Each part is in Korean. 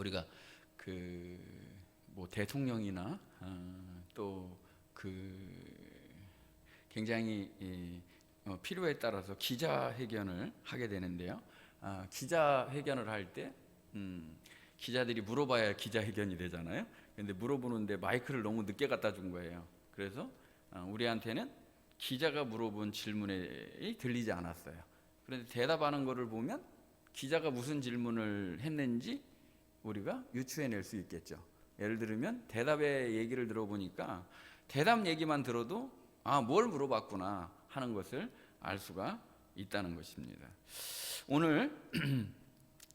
우리가 뭐 대통령이나 또 굉장히 필요에 따라서 기자회견을 하게 되는데요. 기자회견을 할 때 기자들이 물어봐야 기자회견이 되잖아요. 근데 물어보는데 마이크를 너무 늦게 갖다 준 거예요. 그래서 우리한테는 기자가 물어본 질문이 들리지 않았어요. 그런데 대답하는 거를 보면 기자가 무슨 질문을 했는지 우리가 유추해낼 수 있겠죠. 예를 들면 대답의 얘기를 들어보니까 대답 얘기만 들어도 뭘 물어봤구나 하는 것을 알 수가 있다는 것입니다. 오늘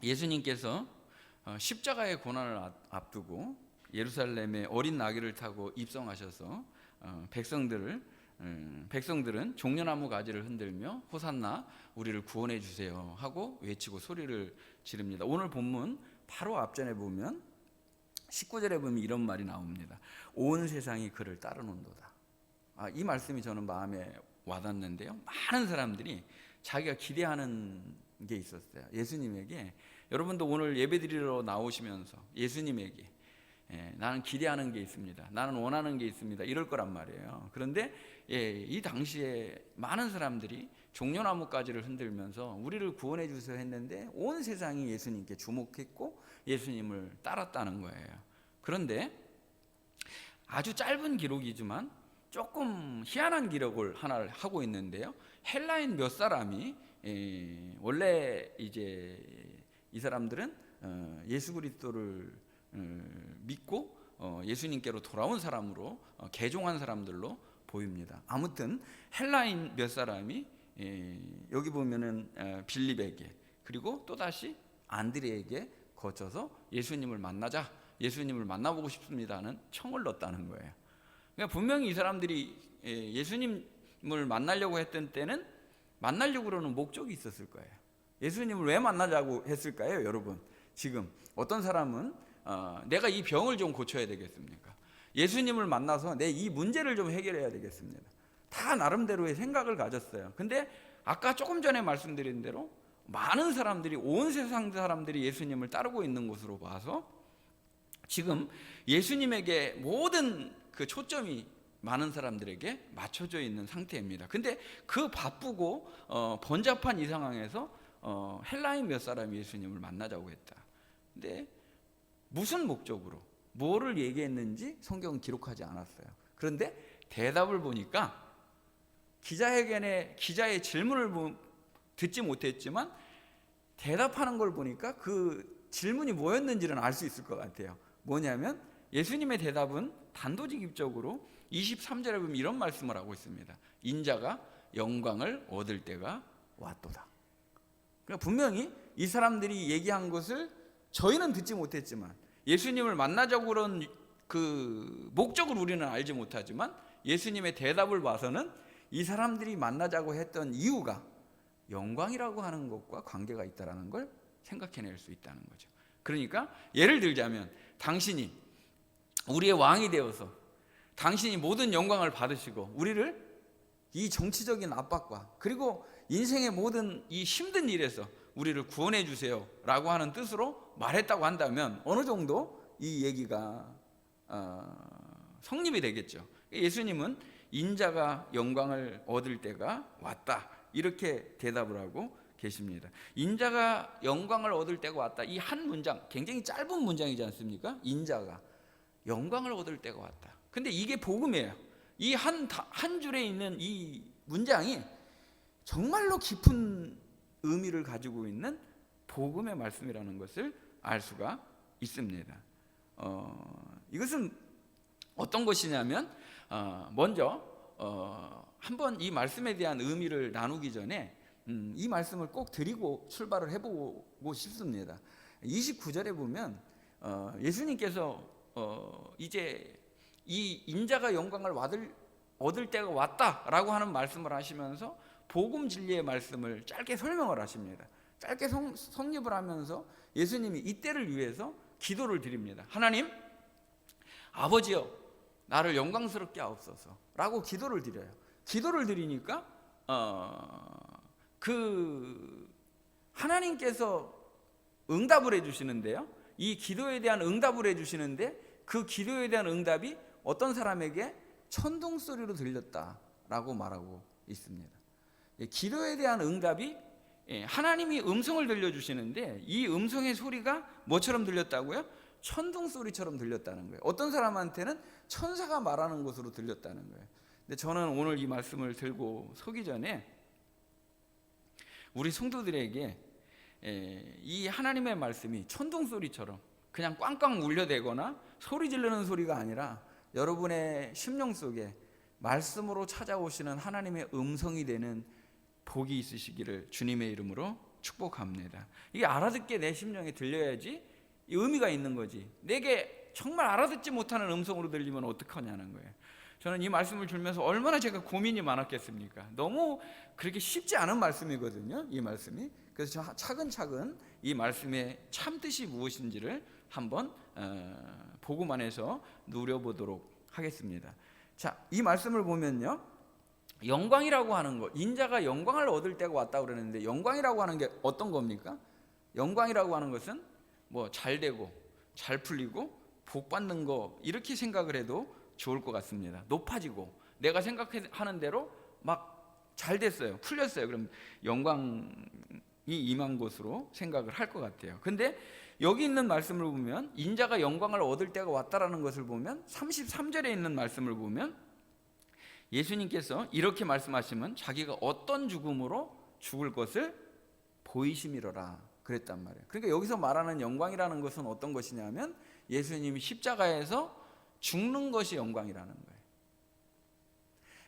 예수님께서 십자가의 고난을 앞두고 예루살렘에 어린 나귀를 타고 입성하셔서 백성들은 종려나무 가지를 흔들며 호산나 우리를 구원해 주세요 하고 외치고 소리를 지릅니다. 오늘 본문 바로 앞전에 보면 19절에 보면 이런 말이 나옵니다. 온 세상이 그를 따르는도다. 이 말씀이 저는 마음에 와닿는데요. 많은 사람들이 자기가 기대하는 게 있었어요. 예수님에게. 여러분도 오늘 예배드리러 나오시면서 예수님에게 나는 기대하는 게 있습니다. 나는 원하는 게 있습니다. 이럴 거란 말이에요. 그런데 이 당시에 많은 사람들이 종려나무 가지를 흔들면서 우리를 구원해 주세요 했는데 온 세상이 예수님께 주목했고 예수님을 따랐다는 거예요. 그런데 아주 짧은 기록이지만 조금 희한한 기록을 하나를 하고 있는데요. 헬라인 몇 사람이 원래 이제 이 사람들은 예수 그리스도를 믿고 예수님께로 돌아온 사람으로 개종한 사람들로 보입니다. 아무튼 헬라인 몇 사람이 여기 보면은 빌립에게 그리고 또다시 안드레에게 거쳐서 예수님을 만나자, 예수님을 만나보고 싶습니다는 청을 넣었다는 거예요. 그러니까 분명히 이 사람들이 예수님을 만나려고 했던 때는 만나려고 그러는 목적이 있었을 거예요. 예수님을 왜 만나자고 했을까요, 여러분? 지금 어떤 사람은 내가 이 병을 좀 고쳐야 되겠습니까? 예수님을 만나서 내 이 문제를 좀 해결해야 되겠습니다. 다 나름대로의 생각을 가졌어요. 근데 아까 조금 전에 말씀드린 대로 많은 사람들이, 온 세상 사람들이 예수님을 따르고 있는 것으로 봐서 지금 예수님에게 모든 그 초점이 많은 사람들에게 맞춰져 있는 상태입니다. 근데 그 바쁘고 번잡한 이 상황에서 헬라인 몇 사람이 예수님을 만나자고 했다. 근데 무슨 목적으로 뭐를 얘기했는지 성경은 기록하지 않았어요. 그런데 대답을 보니까 기자회견에 기자의 질문을 듣지 못했지만 대답하는 걸 보니까 그 질문이 뭐였는지는 알 수 있을 것 같아요. 뭐냐면 예수님의 대답은 단도직입적으로 23절에 보면 이런 말씀을 하고 있습니다. 인자가 영광을 얻을 때가 왔도다. 그러니까 분명히 이 사람들이 얘기한 것을 저희는 듣지 못했지만 예수님을 만나자고 그런 그 목적을 우리는 알지 못하지만 예수님의 대답을 봐서는 이 사람들이 만나자고 했던 이유가 영광이라고 하는 것과 관계가 있다는 걸 생각해낼 수 있다는 거죠. 그러니까 예를 들자면 당신이 우리의 왕이 되어서 당신이 모든 영광을 받으시고 우리를 이 정치적인 압박과 그리고 인생의 모든 이 힘든 일에서 우리를 구원해 주세요 라고 하는 뜻으로 말했다고 한다면 어느 정도 이 얘기가 성립이 되겠죠. 예수님은 인자가 영광을 얻을 때가 왔다 이렇게 대답을 하고 계십니다. 인자가 영광을 얻을 때가 왔다. 이 한 문장 굉장히 짧은 문장이지 않습니까? 인자가 영광을 얻을 때가 왔다. 근데 이게 복음이에요. 이 한 줄에 있는 이 문장이 정말로 깊은 의미를 가지고 있는 복음의 말씀이라는 것을 알 수가 있습니다. 이것은 어떤 것이냐면 먼저 한번 이 말씀에 대한 의미를 나누기 전에 이 말씀을 꼭 드리고 출발을 해보고 싶습니다. 29절에 보면 예수님께서 이제 이 인자가 영광을 얻을 때가 왔다라고 하는 말씀을 하시면서 복음 진리의 말씀을 짧게 설명을 하십니다. 짧게 성립을 하면서 예수님이 이때를 위해서 기도를 드립니다. 하나님, 아버지여, 나를 영광스럽게 하옵소서 라고 기도를 드려요. 기도를 드리니까 그 하나님께서 응답을 해주시는데요. 이 기도에 대한 응답을 해주시는데 그 기도에 대한 응답이 어떤 사람에게 천둥 소리로 들렸다라고 말하고 있습니다. 기도에 대한 응답이 하나님이 음성을 들려주시는데 이 음성의 소리가 뭐처럼 들렸다고요? 천둥 소리처럼 들렸다는 거예요. 어떤 사람한테는 천사가 말하는 것으로 들렸다는 거예요. 근데 저는 오늘 이 말씀을 들고 서기 전에 우리 성도들에게 이 하나님의 말씀이 천둥 소리처럼 그냥 꽝꽝 울려대거나 소리 지르는 소리가 아니라 여러분의 심령 속에 말씀으로 찾아오시는 하나님의 음성이 되는 복이 있으시기를 주님의 이름으로 축복합니다. 이게 알아듣게 내 심령에 들려야지 의미가 있는 거지. 내게 정말 알아듣지 못하는 음성으로 들리면 어떡하냐는 거예요. 저는 이 말씀을 들으면서 얼마나 제가 고민이 많았겠습니까? 너무 그렇게 쉽지 않은 말씀이거든요, 이 말씀이. 그래서 차근차근 이 말씀의 참뜻이 무엇인지를 한번 복음 안에서 누려보도록 하겠습니다. 자, 이 말씀을 보면요, 영광이라고 하는 것, 인자가 영광을 얻을 때가 왔다 그러는데 영광이라고 하는 게 어떤 겁니까? 영광이라고 하는 것은 뭐 잘 되고 잘 풀리고 복 받는 거, 이렇게 생각을 해도 좋을 것 같습니다. 높아지고 내가 생각하는 대로 막 잘 됐어요, 풀렸어요. 그럼 영광이 임한 것으로 생각을 할 것 같아요. 근데 여기 있는 말씀을 보면 인자가 영광을 얻을 때가 왔다라는 것을 보면 33절에 있는 말씀을 보면 예수님께서 이렇게 말씀하시면 자기가 어떤 죽음으로 죽을 것을 보이심이로라 그랬단 말이에요. 그러니까 여기서 말하는 영광이라는 것은 어떤 것이냐면 예수님이 십자가에서 죽는 것이 영광이라는 거예요.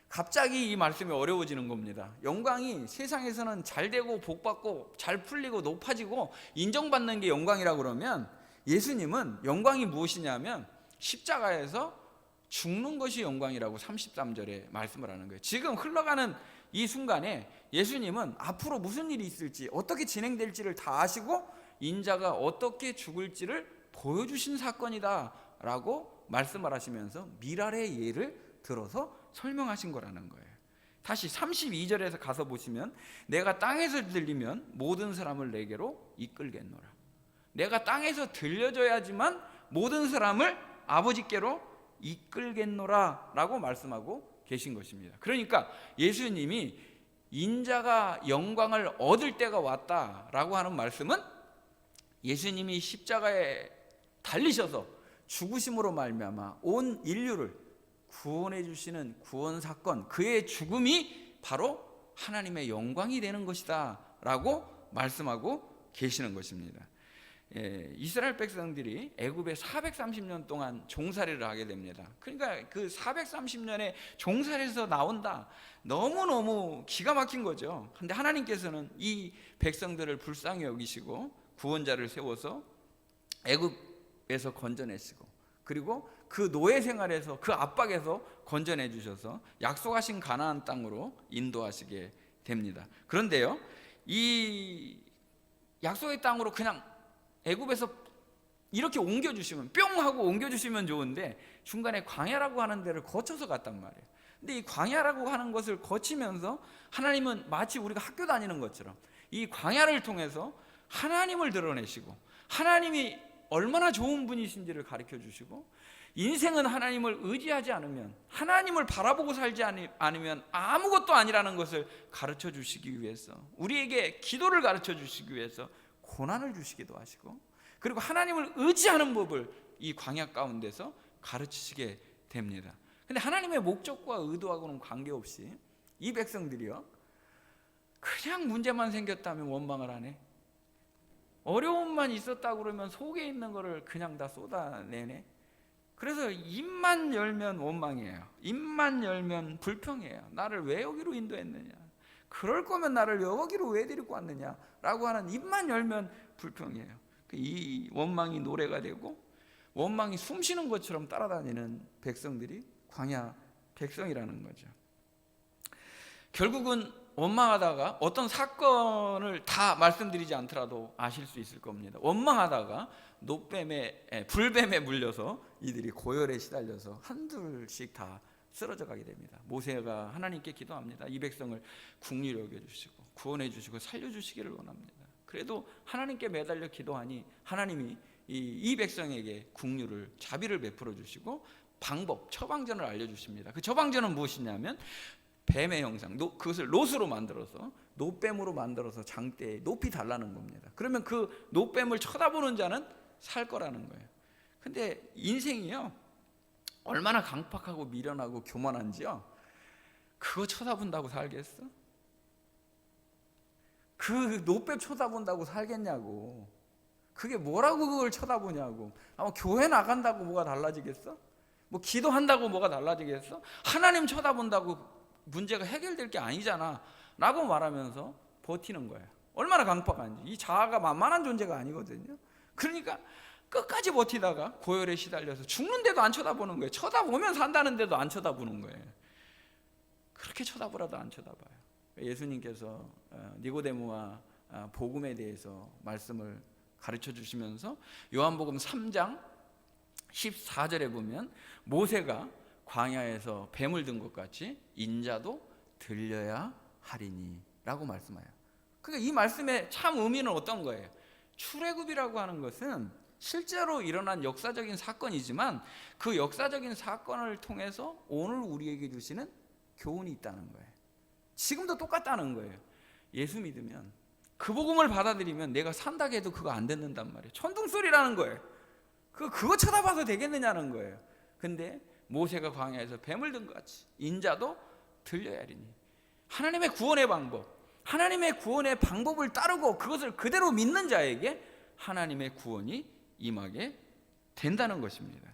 갑자기 이 말씀이 어려워지는 겁니다. 영광이 세상에서는 잘 되고 복 받고 잘 풀리고 높아지고 인정받는 게 영광이라고 그러면 예수님은 영광이 무엇이냐면 십자가에서 죽는 것이 영광이라고 33절에 말씀을 하는 거예요. 지금 흘러가는 이 순간에 예수님은 앞으로 무슨 일이 있을지 어떻게 진행될지를 다 아시고 인자가 어떻게 죽을지를 보여주신 사건이다 라고 말씀을 하시면서 미랄의 예를 들어서 설명하신 거라는 거예요. 다시 32절에서 가서 보시면 내가 땅에서 들리면 모든 사람을 내게로 이끌겠노라. 내가 땅에서 들려줘야지만 모든 사람을 아버지께로 이끌겠노라 라고 말씀하고 계신 것입니다. 그러니까 예수님이 인자가 영광을 얻을 때가 왔다라고 하는 말씀은 예수님이 십자가에 달리셔서 죽으심으로 말미암아 온 인류를 구원해 주시는 구원 사건, 그의 죽음이 바로 하나님의 영광이 되는 것이다 라고 말씀하고 계시는 것입니다. 이스라엘 백성들이 애굽에 430년 동안 종살이를 하게 됩니다. 그러니까 그 430년의 종살이에서 나온다, 너무너무 기가 막힌 거죠. 근데 하나님께서는 이 백성들을 불쌍히 여기시고 구원자를 세워서 애굽에서 건져내시고, 그리고 그 노예 생활에서 그 압박에서 건져내 주셔서 약속하신 가나안 땅으로 인도하시게 됩니다. 그런데요, 이 약속의 땅으로 그냥 애굽에서 이렇게 옮겨주시면, 뿅 하고 옮겨주시면 좋은데 중간에 광야라고 하는 데를 거쳐서 갔단 말이에요. 근데 이 광야라고 하는 것을 거치면서 하나님은 마치 우리가 학교 다니는 것처럼 이 광야를 통해서 하나님을 드러내시고 하나님이 얼마나 좋은 분이신지를 가르쳐 주시고, 인생은 하나님을 의지하지 않으면, 하나님을 바라보고 살지 않으면 아무것도 아니라는 것을 가르쳐 주시기 위해서, 우리에게 기도를 가르쳐 주시기 위해서 고난을 주시기도 하시고, 그리고 하나님을 의지하는 법을 이 광야 가운데서 가르치시게 됩니다. 근데 하나님의 목적과 의도하고는 관계없이 이 백성들이요, 그냥 문제만 생겼다면 원망을 하네, 어려움만 있었다고 그러면 속에 있는 거를 그냥 다 쏟아내네. 그래서 입만 열면 원망이에요. 입만 열면 불평이에요. 나를 왜 여기로 인도했느냐, 그럴 거면 나를 여기로 왜 데리고 왔느냐 라고 하는, 입만 열면 불평이에요. 이 원망이 노래가 되고 원망이 숨쉬는 것처럼 따라다니는 백성들이 광야 백성이라는 거죠. 결국은 원망하다가 어떤 사건을 다 말씀드리지 않더라도 아실 수 있을 겁니다. 원망하다가 불뱀에 물려서 이들이 고열에 시달려서 한둘씩 다 쓰러져 가게 됩니다. 모세가 하나님께 기도합니다. 이 백성을 긍휼히 여겨주시고 구원해 주시고 살려주시기를 원합니다. 그래도 하나님께 매달려 기도하니 하나님이 이 백성에게 국류를, 자비를 베풀어 주시고 방법, 처방전을 알려주십니다. 그 처방전은 무엇이냐면 뱀의 형상, 그것을 롯으로 만들어서, 노뱀으로 만들어서 장대에 높이 달라는 겁니다. 그러면 그 노뱀을 쳐다보는 자는 살 거라는 거예요. 근데 인생이요, 얼마나 강팍하고 미련하고 교만한지요. 그거 쳐다본다고 살겠어? 그 노뱀 쳐다본다고 살겠냐고. 그게 뭐라고 그걸 쳐다보냐고. 아마 교회 나간다고 뭐가 달라지겠어? 뭐 기도한다고 뭐가 달라지겠어? 하나님 쳐다본다고 문제가 해결될 게 아니잖아 라고 말하면서 버티는 거예요. 얼마나 강팍한지. 이 자아가 만만한 존재가 아니거든요. 그러니까 끝까지 버티다가 고열에 시달려서 죽는데도 안 쳐다보는 거예요. 쳐다보면 산다는데도 안 쳐다보는 거예요. 그렇게 쳐다보라도 안 쳐다봐요. 예수님께서 니고데모와 복음에 대해서 말씀을 가르쳐 주시면서 요한복음 3장 14절에 보면 모세가 광야에서 뱀을 든 것 같이 인자도 들려야 하리니 라고 말씀해요. 그러니까 이 말씀의 참 의미는 어떤 거예요? 출애굽이라고 하는 것은 실제로 일어난 역사적인 사건이지만 그 역사적인 사건을 통해서 오늘 우리에게 주시는 교훈이 있다는 거예요. 지금도 똑같다는 거예요. 예수 믿으면, 그 복음을 받아들이면 내가 산다고 해도 그거 안 듣는단 말이에요. 천둥소리라는 거예요. 그거 쳐다봐서 되겠느냐는 거예요. 근데 모세가 광야에서 뱀을 든 것 같이 인자도 들려야 하리니. 하나님의 구원의 방법, 하나님의 구원의 방법을 따르고 그것을 그대로 믿는 자에게 하나님의 구원이 임하게 된다는 것입니다.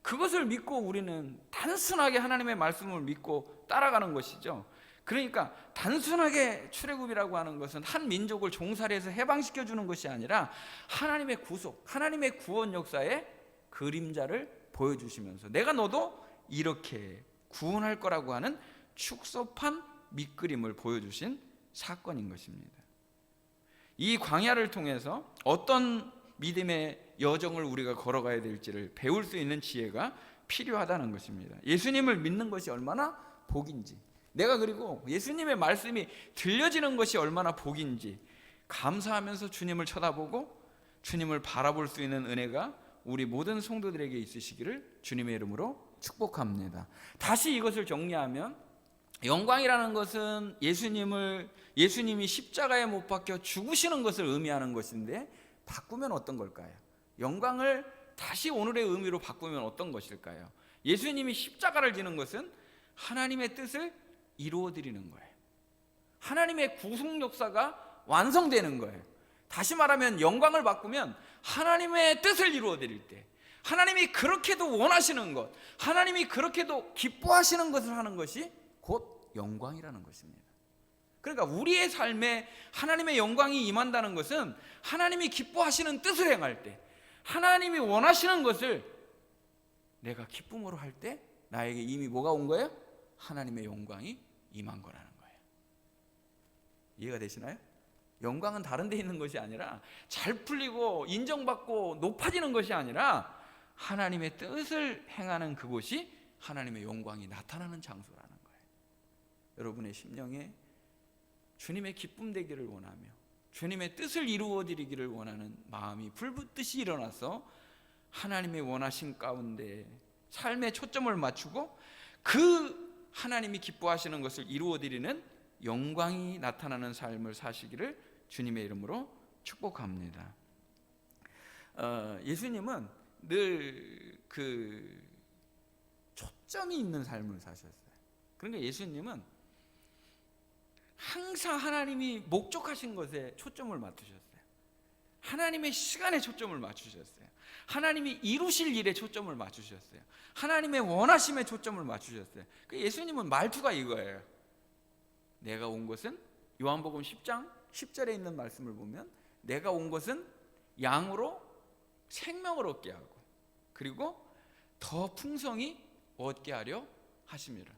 그것을 믿고 우리는 단순하게 하나님의 말씀을 믿고 따라가는 것이죠. 그러니까 단순하게 출애굽이라고 하는 것은 한 민족을 종살이해서 해방시켜 주는 것이 아니라 하나님의 구속, 하나님의 구원 역사의 그림자를 보여주시면서 내가 너도 이렇게 구원할 거라고 하는 축소판 밑그림을 보여주신 사건인 것입니다. 이 광야를 통해서 어떤 믿음의 여정을 우리가 걸어가야 될지를 배울 수 있는 지혜가 필요하다는 것입니다. 예수님을 믿는 것이 얼마나 복인지, 내가 그리고 예수님의 말씀이 들려지는 것이 얼마나 복인지 감사하면서 주님을 쳐다보고 주님을 바라볼 수 있는 은혜가 우리 모든 성도들에게 있으시기를 주님의 이름으로 축복합니다. 다시 이것을 정리하면 영광이라는 것은 예수님이 십자가에 못 박혀 죽으시는 것을 의미하는 것인데 바꾸면 어떤 걸까요? 영광을 다시 오늘의 의미로 바꾸면 어떤 것일까요? 예수님이 십자가를 지는 것은 하나님의 뜻을 이루어드리는 거예요. 하나님의 구속 역사가 완성되는 거예요. 다시 말하면 영광을 바꾸면 하나님의 뜻을 이루어드릴 때, 하나님이 그렇게도 원하시는 것, 하나님이 그렇게도 기뻐하시는 것을 하는 것이 곧 영광이라는 것입니다. 그러니까 우리의 삶에 하나님의 영광이 임한다는 것은 하나님이 기뻐하시는 뜻을 행할 때, 하나님이 원하시는 것을 내가 기쁨으로 할 때 나에게 이미 뭐가 온 거예요? 하나님의 영광이 임한 거라는 거예요. 이해가 되시나요? 영광은 다른 데 있는 것이 아니라 잘 풀리고 인정받고 높아지는 것이 아니라 하나님의 뜻을 행하는 그곳이 하나님의 영광이 나타나는 장소라는 거예요. 여러분의 심령에 주님의 기쁨 되기를 원하며 주님의 뜻을 이루어 드리기를 원하는 마음이 불붙듯이 일어나서 하나님의 원하신 가운데 삶의 초점을 맞추고 그 하나님이 기뻐하시는 것을 이루어 드리는 영광이 나타나는 삶을 사시기를 주님의 이름으로 축복합니다. 예수님은 늘 그 초점이 있는 삶을 사셨어요. 그러니까 예수님은 항상 하나님이 목적하신 것에 초점을 맞추셨어요. 하나님의 시간에 초점을 맞추셨어요. 하나님이 이루실 일에 초점을 맞추셨어요. 하나님의 원하심에 초점을 맞추셨어요. 예수님은 말투가 이거예요. 내가 온 것은, 요한복음 10장 10절에 있는 말씀을 보면 내가 온 것은 양으로 생명을 얻게 하고 그리고 더 풍성히 얻게 하려 하심이라.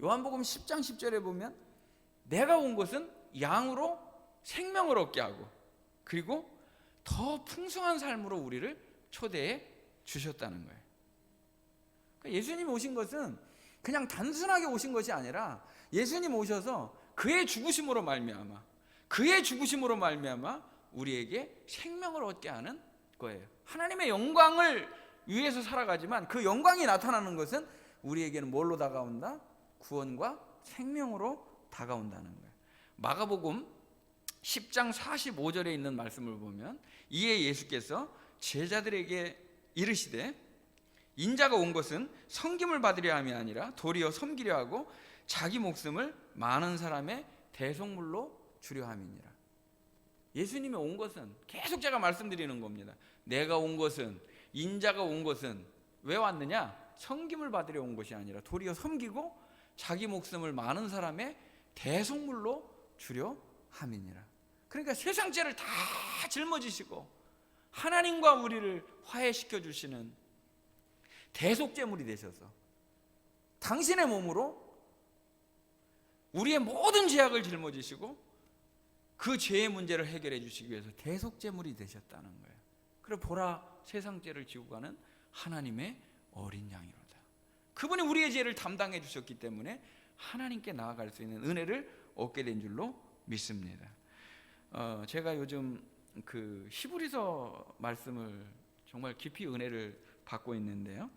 요한복음 10장 10절에 보면 내가 온 것은 양으로 생명을 얻게 하고 그리고 더 풍성한 삶으로 우리를 초대해 주셨다는 거예요. 그러니까 예수님 오신 것은 그냥 단순하게 오신 것이 아니라 예수님 오셔서 그의 죽으심으로 말미암아 우리에게 생명을 얻게 하는 거예요. 하나님의 영광을 위해서 살아가지만 그 영광이 나타나는 것은 우리에게는 뭘로 다가온다? 구원과 생명으로 다가온다는 거예요. 마가복음 10장 45절에 있는 말씀을 보면 이에 예수께서 제자들에게 이르시되 인자가 온 것은 섬김을 받으려 함이 아니라 도리어 섬기려 하고 자기 목숨을 많은 사람의 대속물로 주려 함이니라. 예수님이 온 것은, 계속 제가 말씀드리는 겁니다. 내가 온 것은, 인자가 온 것은 왜 왔느냐? 섬김을 받으려 온 것이 아니라 도리어 섬기고 자기 목숨을 많은 사람의 대속물로 주려 함이니라. 그러니까 세상 죄를 다 짊어지시고 하나님과 우리를 화해시켜 주시는 대속제물이 되셔서 당신의 몸으로 우리의 모든 죄악을 짊어지시고 그 죄의 문제를 해결해 주시기 위해서 대속제물이 되셨다는 거예요. 그래 보라, 세상 죄를 지고 가는 하나님의 어린 양이로다. 그분이 우리의 죄를 담당해 주셨기 때문에 하나님께 나아갈 수 있는 은혜를 얻게 된 줄로 믿습니다. 제가 요즘 그 히브리서 말씀을 정말 깊이 은혜를 받고 있는데요.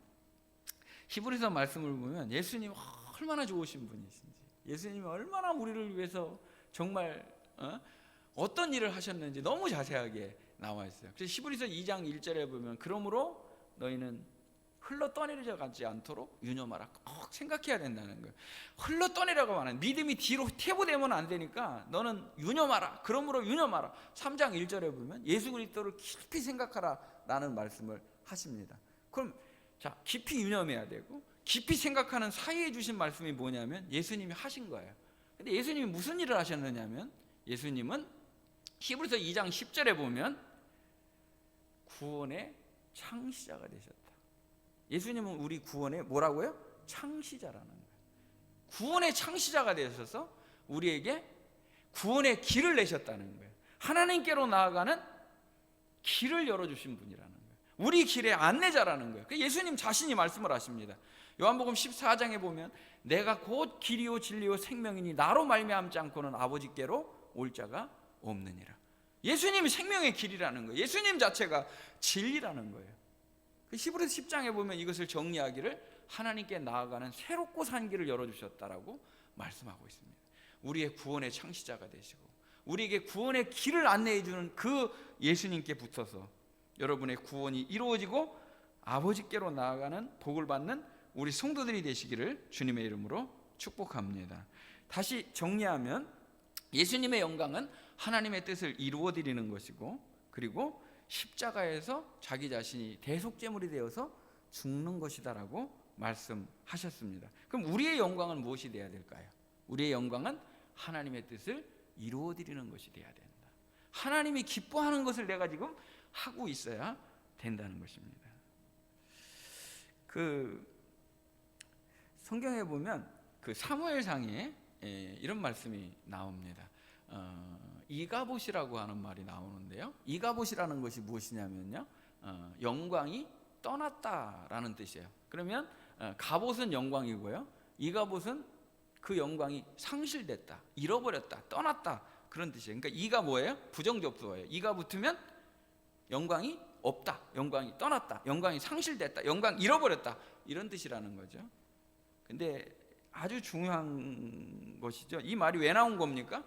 히브리서 말씀을 보면 예수님 얼마나 좋으신 분이신지, 예수님이 얼마나 우리를 위해서 정말 어떤 일을 하셨는지 너무 자세하게 나와 있어요. 그래서 히브리서 2장 1절에 보면 그러므로 너희는 흘러 떠내려 가지 않도록 유념하라. 꼭 생각해야 된다는 거예요. 흘러 떠내려고 하는 믿음이 뒤로 퇴보되면 안 되니까 너는 유념하라. 그러므로 유념하라. 3장 1절에 보면 예수 그리스도를 깊이 생각하라 라는 말씀을 하십니다. 그럼 자, 깊이 유념해야 되고 깊이 생각하는 사이에 주신 말씀이 뭐냐면 예수님이 하신 거예요. 근데 예수님이 무슨 일을 하셨느냐면 예수님은 히브리서 2장 10절에 보면 구원의 창시자가 되셨다. 예수님은 우리 구원의 뭐라고요? 창시자라는 거예요. 구원의 창시자가 되셔서 우리에게 구원의 길을 내셨다는 거예요. 하나님께로 나아가는 길을 열어주신 분이라는 거예요. 우리 길의 안내자라는 거예요. 예수님 자신이 말씀을 하십니다. 요한복음 14장에 보면 내가 곧 길이요 진리요 생명이니 나로 말미암지 않고는 아버지께로 올 자가 없느니라. 예수님이 생명의 길이라는 거예요. 예수님 자체가 진리라는 거예요. 히브리서 10장에 보면 이것을 정리하기를 하나님께 나아가는 새롭고 산 길을 열어주셨다라고 말씀하고 있습니다. 우리의 구원의 창시자가 되시고 우리에게 구원의 길을 안내해주는 그 예수님께 붙어서 여러분의 구원이 이루어지고 아버지께로 나아가는 복을 받는 우리 성도들이 되시기를 주님의 이름으로 축복합니다. 다시 정리하면 예수님의 영광은 하나님의 뜻을 이루어드리는 것이고 그리고 십자가에서 자기 자신이 대속제물이 되어서 죽는 것이다라고 말씀하셨습니다. 그럼 우리의 영광은 무엇이 되어야 될까요? 우리의 영광은 하나님의 뜻을 이루어드리는 것이 되어야 된다. 하나님이 기뻐하는 것을 내가 지금 하고 있어야 된다는 것입니다. 그 성경에 보면 그 사무엘상에 이런 말씀이 나옵니다. 이가봇이라고 하는 말이 나오는데요. 이가봇이라는 것이 무엇이냐면요, 영광이 떠났다라는 뜻이에요. 그러면 가봇은 영광이고요, 이가봇은 그 영광이 상실됐다, 잃어버렸다, 떠났다 그런 뜻이에요. 그러니까 이가 뭐예요? 부정접수어예요. 이가 붙으면 영광이 없다, 영광이 떠났다, 영광이 상실됐다, 영광 잃어버렸다 이런 뜻이라는 거죠. 근데 아주 중요한 것이죠. 이 말이 왜 나온 겁니까?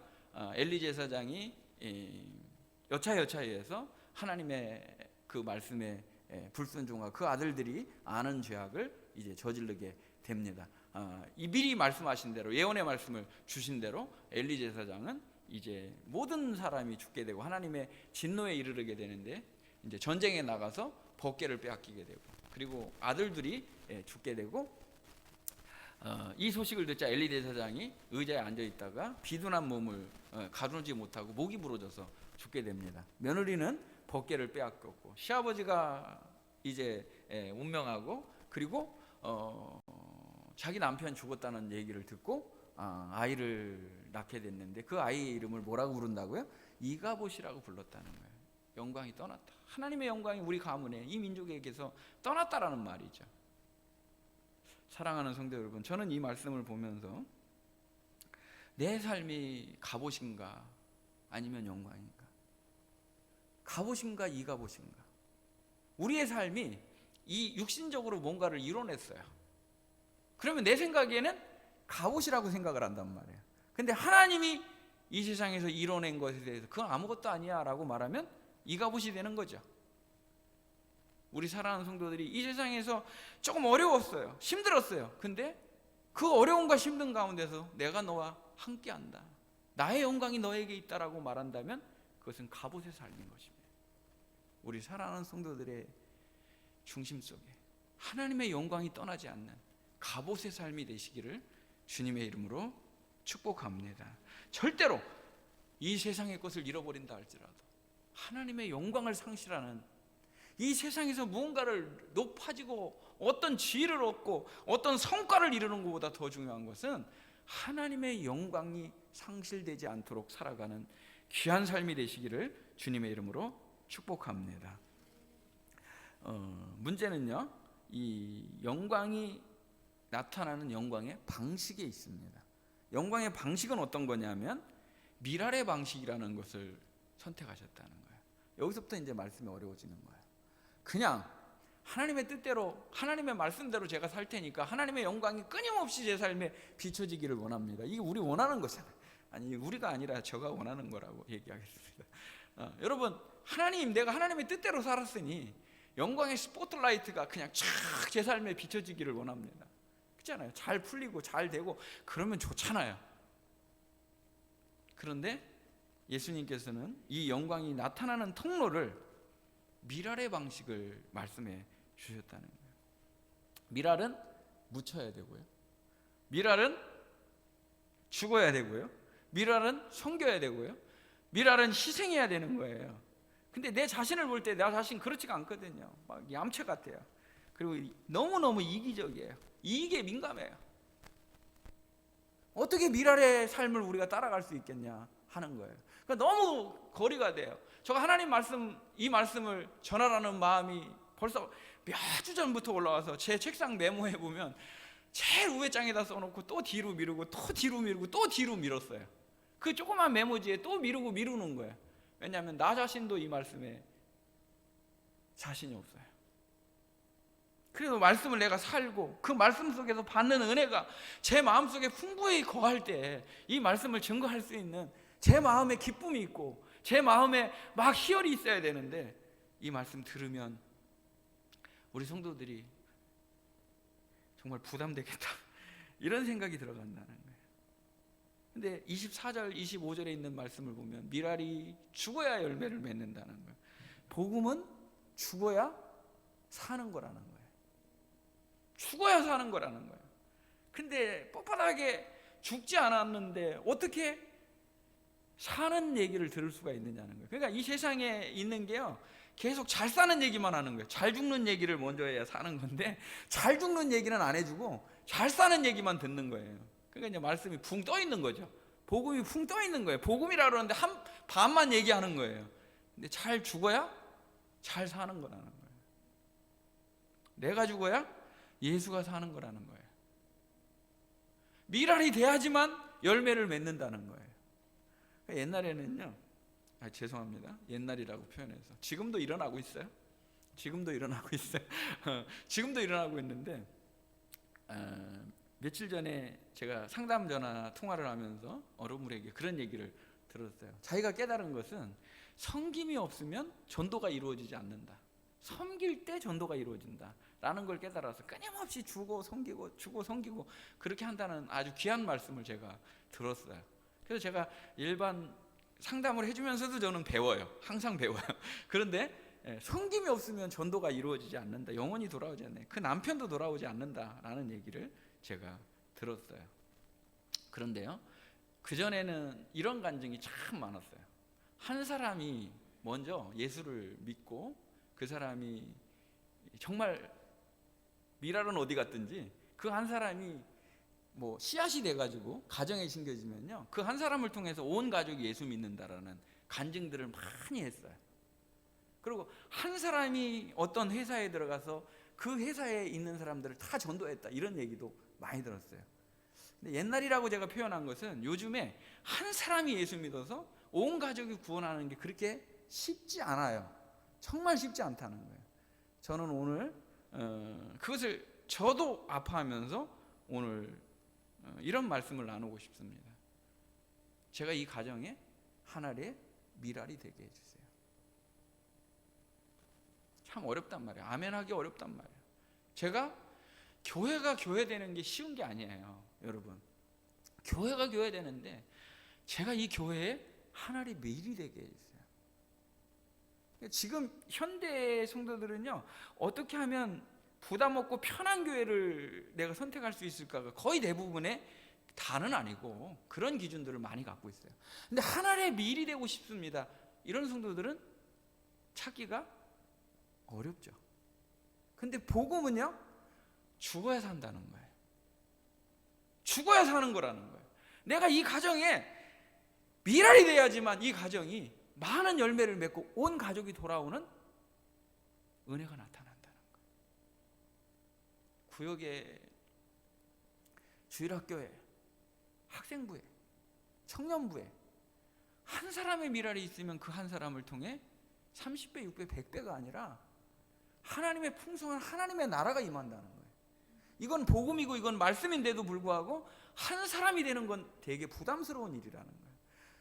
엘리 제사장이 여차여차해서 하나님의 그 말씀에 불순종하고 그 아들들이 아는 죄악을 이제 저지르게 됩니다. 이 미리 말씀하신 대로 예언의 말씀을 주신 대로 엘리 제사장은 이제 모든 사람이 죽게 되고 하나님의 진노에 이르게 되는데 이제 전쟁에 나가서 법궤를 빼앗기게 되고 그리고 아들들이 죽게 되고 이 소식을 듣자 엘리 제사장이 의자에 앉아 있다가 비둔한 몸을 가누지 못하고 목이 부러져서 죽게 됩니다. 며느리는 법궤를 빼앗겼고 시아버지가 이제 운명하고 그리고 자기 남편 죽었다는 얘기를 듣고 아이를 낳게 됐는데 그 아이의 이름을 뭐라고 부른다고요? 이가봇이라고 불렀다는 거예요. 영광이 떠났다. 하나님의 영광이 우리 가문에 이 민족에게서 떠났다라는 말이죠. 사랑하는 성도 여러분, 저는 이 말씀을 보면서 내 삶이 가봇인가 아니면 영광인가, 가봇인가 이가봇인가, 우리의 삶이 이 육신적으로 뭔가를 이뤄냈어요. 그러면 내 생각에는 갑옷이라고 생각을 한단 말이에요. 근데 하나님이 이 세상에서 이뤄낸 것에 대해서 그건 아무것도 아니야 라고 말하면 이 갑옷이 되는 거죠. 우리 사랑하는 성도들이 이 세상에서 조금 어려웠어요. 힘들었어요. 근데 그 어려움과 힘든 가운데서 내가 너와 함께한다, 나의 영광이 너에게 있다라고 말한다면 그것은 갑옷의 삶인 것입니다. 우리 사랑하는 성도들의 중심 속에 하나님의 영광이 떠나지 않는 갑옷의 삶이 되시기를 주님의 이름으로 축복합니다. 절대로 이 세상의 것을 잃어버린다 할지라도 하나님의 영광을 상실하는, 이 세상에서 무언가를 높아지고 어떤 지위를 얻고 어떤 성과를 이루는 것보다 더 중요한 것은 하나님의 영광이 상실되지 않도록 살아가는 귀한 삶이 되시기를 주님의 이름으로 축복합니다. 문제는요, 이 영광이 나타나는 영광의 방식에 있습니다. 영광의 방식은 어떤 거냐면 미랄의 방식이라는 것을 선택하셨다는 거예요. 여기서부터 이제 말씀이 어려워지는 거예요. 그냥 하나님의 뜻대로, 하나님의 말씀대로 제가 살 테니까 하나님의 영광이 끊임없이 제 삶에 비춰지기를 원합니다. 이게 우리 원하는 거잖아요. 아니, 우리가 아니라 저가 원하는 거라고 얘기하겠습니다. 여러분, 하나님, 내가 하나님의 뜻대로 살았으니 영광의 스포트라이트가 그냥 쫙 제 삶에 비춰지기를 원합니다. 그렇잖아요. 잘 풀리고 잘 되고 그러면 좋잖아요. 그런데 예수님께서는 이 영광이 나타나는 통로를 미랄의 방식을 말씀해 주셨다는 거예요. 미랄은 묻혀야 되고요, 미랄은 죽어야 되고요, 미랄은 섬겨야 되고요, 미랄은 희생해야 되는 거예요. 근데 내 자신을 볼 때 나 자신 그렇지가 않거든요. 막 얌체 같아요. 그리고 너무너무 이기적이에요. 이익에 민감해요. 어떻게 미랄의 삶을 우리가 따라갈 수 있겠냐 하는 거예요. 그러니까 너무 거리가 돼요. 제가 하나님 말씀, 이 말씀을 전하라는 마음이 벌써 몇 주 전부터 올라와서 제 책상 메모해 보면 제일 우회 장에다 써놓고 또 뒤로 미루고 또 뒤로 미루고 또 뒤로 미뤘어요. 그 조그만 메모지에 또 미루는 거예요. 왜냐하면 나 자신도 이 말씀에 자신이 없어요. 그래도 말씀을 내가 살고 그 말씀 속에서 받는 은혜가 제 마음속에 풍부히 거할 때 이 말씀을 증거할 수 있는 제 마음에 기쁨이 있고 제 마음에 막 희열이 있어야 되는데, 이 말씀 들으면 우리 성도들이 정말 부담되겠다 이런 생각이 들어간다는 거예요. 근데 24절 25절에 있는 말씀을 보면 미랄이 죽어야 열매를 맺는다는 거예요. 복음은 죽어야 사는 거라는 거예요. 죽어야 사는 거라는 거예요. 근데 뻣뻣하게 죽지 않았는데 어떻게 사는 얘기를 들을 수가 있느냐는 거예요. 그러니까 이 세상에 있는 게요, 계속 잘 사는 얘기만 하는 거예요. 잘 죽는 얘기를 먼저 해야 사는 건데 잘 죽는 얘기는 안 해주고 잘 사는 얘기만 듣는 거예요. 그러니까 이제 말씀이 붕 떠 있는 거죠. 복음이 붕 떠 있는 거예요. 복음이라 그러는데 한 반만 얘기하는 거예요. 근데 잘 죽어야 잘 사는 거라는 거예요. 내가 죽어야 예수가 사는 거라는 거예요. 미랄이 돼야지만 열매를 맺는다는 거예요. 옛날에는요, 죄송합니다, 옛날이라고 표현해서, 지금도 일어나고 있어요. 지금도 일어나고 있어요. 지금도 일어나고 있는데, 며칠 전에 제가 상담 전화 통화를 하면서 어른들에게 그런 얘기를 들었어요. 자기가 깨달은 것은 섬김이 없으면 전도가 이루어지지 않는다. 섬길 때 전도가 이루어진다 라는 걸 깨달아서 끊임없이 주고 섬기고 그렇게 한다는 아주 귀한 말씀을 제가 들었어요. 그래서 제가 일반 상담을 해주면서도 저는 배워요. 항상 배워요. 그런데 섬김이 없으면 전도가 이루어지지 않는다, 영혼이 돌아오지 않는다, 그 남편도 돌아오지 않는다라는 얘기를 제가 들었어요. 그런데요, 그전에는 이런 간증이 참 많았어요. 한 사람이 먼저 예수를 믿고 그 사람이 정말 미랄은 어디 갔든지 그 한 사람이 뭐 씨앗이 돼가지고 가정에 심겨지면요, 그 한 사람을 통해서 온 가족이 예수 믿는다라는 간증들을 많이 했어요. 그리고 한 사람이 어떤 회사에 들어가서 그 회사에 있는 사람들을 다 전도했다 이런 얘기도 많이 들었어요. 근데 옛날이라고 제가 표현한 것은 요즘에 한 사람이 예수 믿어서 온 가족이 구원하는 게 그렇게 쉽지 않아요. 정말 쉽지 않다는 거예요. 저는 오늘 그것을 저도 아파하면서 오늘 이런 말씀을 나누고 싶습니다. 제가 이 가정에 하나의 미랄이 되게 해주세요. 참 어렵단 말이에요. 아멘하기 어렵단 말이에요. 제가 교회가 교회되는 게 쉬운 게 아니에요, 여러분. 교회가 교회되는데 제가 이 교회에 하나의 밀이 되게 해주세요. 지금 현대 성도들은요, 어떻게 하면 부담 없고 편한 교회를 내가 선택할 수 있을까가 거의 대부분의 다는 아니고 그런 기준들을 많이 갖고 있어요. 근데 하나의 밀이 되고 싶습니다, 이런 성도들은 찾기가 어렵죠. 근데 복음은요, 죽어야 산다는 거예요. 죽어야 사는 거라는 거예요. 내가 이 가정에 미랄이 돼야지만 이 가정이 많은 열매를 맺고 온 가족이 돌아오는 은혜가 나타난다는 거예요. 구역에, 주일학교에, 학생부에, 청년부에 한 사람의 미랄이 있으면 그 한 사람을 통해 30배, 6배, 100배가 아니라 하나님의 풍성한 하나님의 나라가 임한다는 거예요. 이건 복음이고 이건 말씀인데도 불구하고 한 사람이 되는 건 되게 부담스러운 일이라는 거예요.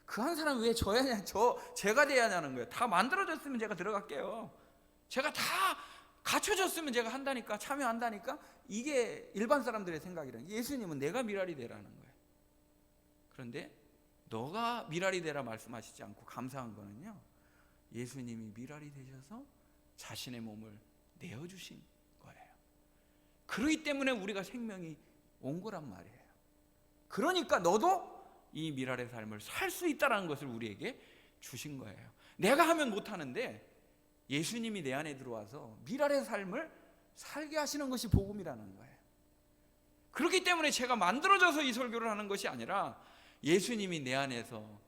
그 한 사람 왜 제가 돼야 하냐는 거예요. 다 만들어졌으면 제가 들어갈게요. 제가 다 갖춰졌으면 제가 한다니까, 참여한다니까. 이게 일반 사람들의 생각이라는 거예요. 예수님은 내가 미랄이 되라는 거예요. 그런데 너가 미랄이 되라 말씀하시지 않고 감사한 거는요, 예수님이 미랄이 되셔서 자신의 몸을 내어주신 거예요. 그렇기 때문에 우리가 생명이 온 거란 말이에요. 그러니까 너도 이 미랄의 삶을 살 수 있다는 것을 우리에게 주신 거예요. 내가 하면 못하는데 예수님이 내 안에 들어와서 미랄의 삶을 살게 하시는 것이 복음이라는 거예요. 그렇기 때문에 제가 만들어져서 이 설교를 하는 것이 아니라 예수님이 내 안에서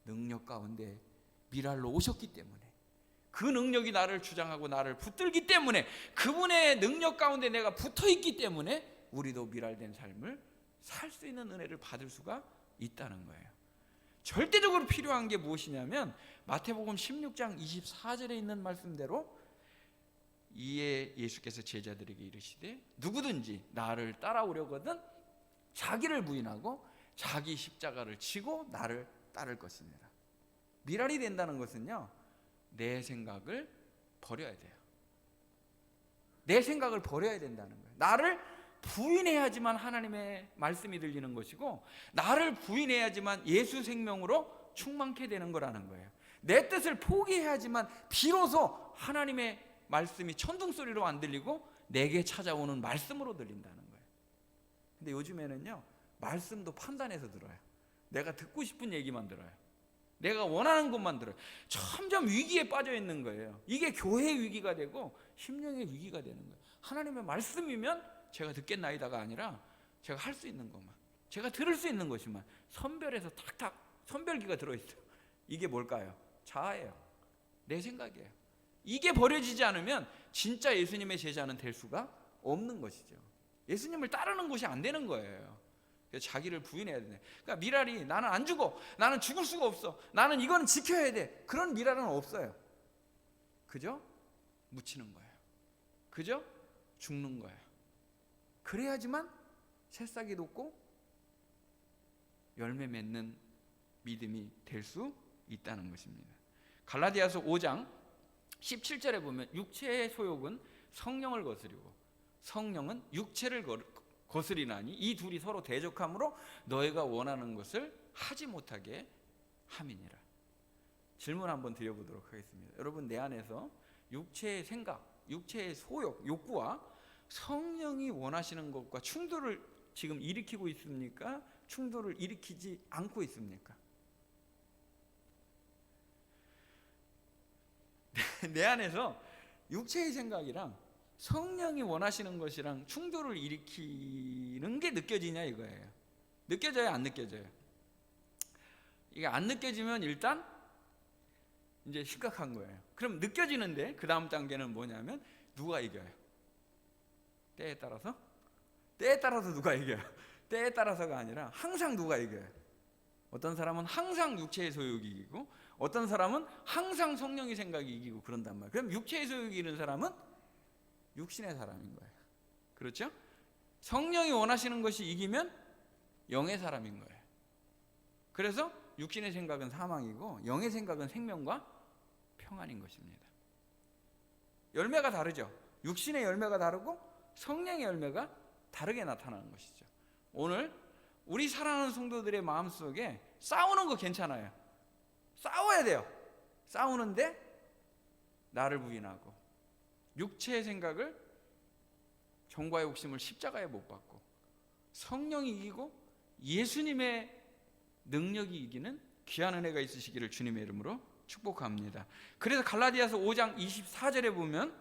능력 가운데 미랄로 오셨기 때문에, 그 능력이 나를 주장하고 나를 붙들기 때문에, 그분의 능력 가운데 내가 붙어있기 때문에 우리도 미랄된 삶을 살 수 있는 은혜를 받을 수가 있다는 거예요. 절대적으로 필요한 게 무엇이냐면 마태복음 16장 24절에 있는 말씀대로, 이에 예수께서 제자들에게 이르시되 누구든지 나를 따라오려거든 자기를 부인하고 자기 십자가를 지고 나를 따를 것입니다. 미랄이 된다는 것은요, 내 생각을 버려야 돼요. 내 생각을 버려야 된다는 거예요. 나를 부인해야지만 하나님의 말씀이 들리는 것이고, 나를 부인해야지만 예수 생명으로 충만케 되는 거라는 거예요. 내 뜻을 포기해야지만 비로소 하나님의 말씀이 천둥소리로 안 들리고 내게 찾아오는 말씀으로 들린다는 거예요. 근데 요즘에는요, 말씀도 판단해서 들어요. 내가 듣고 싶은 얘기만 들어요. 내가 원하는 것만 들어요. 점점 위기에 빠져 있는 거예요. 이게 교회의 위기가 되고 심령의 위기가 되는 거예요. 하나님의 말씀이면 제가 듣겠나이다가 아니라 제가 할 수 있는 것만, 제가 들을 수 있는 것만 선별해서 탁탁 선별기가 들어있어요. 이게 뭘까요? 자아예요. 내 생각이에요. 이게 버려지지 않으면 진짜 예수님의 제자는 될 수가 없는 것이죠. 예수님을 따르는 것이 안 되는 거예요. 그래서 자기를 부인해야 되네. 그러니까 미랄이 나는 안 죽어, 나는 죽을 수가 없어, 나는 이거는 지켜야 돼, 그런 미랄은 없어요. 그죠? 묻히는 거예요. 그죠? 죽는 거예요. 그래야지만 새싹이 돋고 열매 맺는 믿음이 될 수 있다는 것입니다. 갈라디아서 5장 17절에 보면 육체의 소욕은 성령을 거스리고 성령은 육체를 거스리나니 이 둘이 서로 대적함으로 너희가 원하는 것을 하지 못하게 함이니라. 질문 한번 드려보도록 하겠습니다. 여러분, 내 안에서 육체의 생각, 육체의 소욕, 욕구와 성령이 원하시는 것과 충돌을 지금 일으키고 있습니까? 충돌을 일으키지 않고 있습니까? 내 안에서 육체의 생각이랑 성령이 원하시는 것이랑 충돌을 일으키는 게 느껴지냐 이거예요. 느껴져요, 안 느껴져요? 이게 안 느껴지면 일단 이제 심각한 거예요. 그럼 느껴지는데 그 다음 단계는 뭐냐면 누가 이겨요? 때에 따라서 누가 이겨요? 때에 따라서가 아니라 항상 누가 이겨요? 어떤 사람은 항상 육체의 소욕이 이기고 어떤 사람은 항상 성령의 생각이 이기고 그런단 말이에요. 그럼 육체의 소욕이 이기는 사람은 육신의 사람인 거예요. 그렇죠? 성령이 원하시는 것이 이기면 영의 사람인 거예요. 그래서 육신의 생각은 사망이고 영의 생각은 생명과 평안인 것입니다. 열매가 다르죠. 육신의 열매가 다르고 성령의 열매가 다르게 나타나는 것이죠. 오늘 우리 사랑하는 성도들의 마음속에 싸우는 거 괜찮아요. 싸워야 돼요. 싸우는데 나를 부인하고 육체의 생각을, 정과 욕심을 십자가에 못 박고 성령이 이기고 예수님의 능력이 이기는 귀한 은혜가 있으시기를 주님의 이름으로 축복합니다. 그래서 갈라디아서 5장 24절에 보면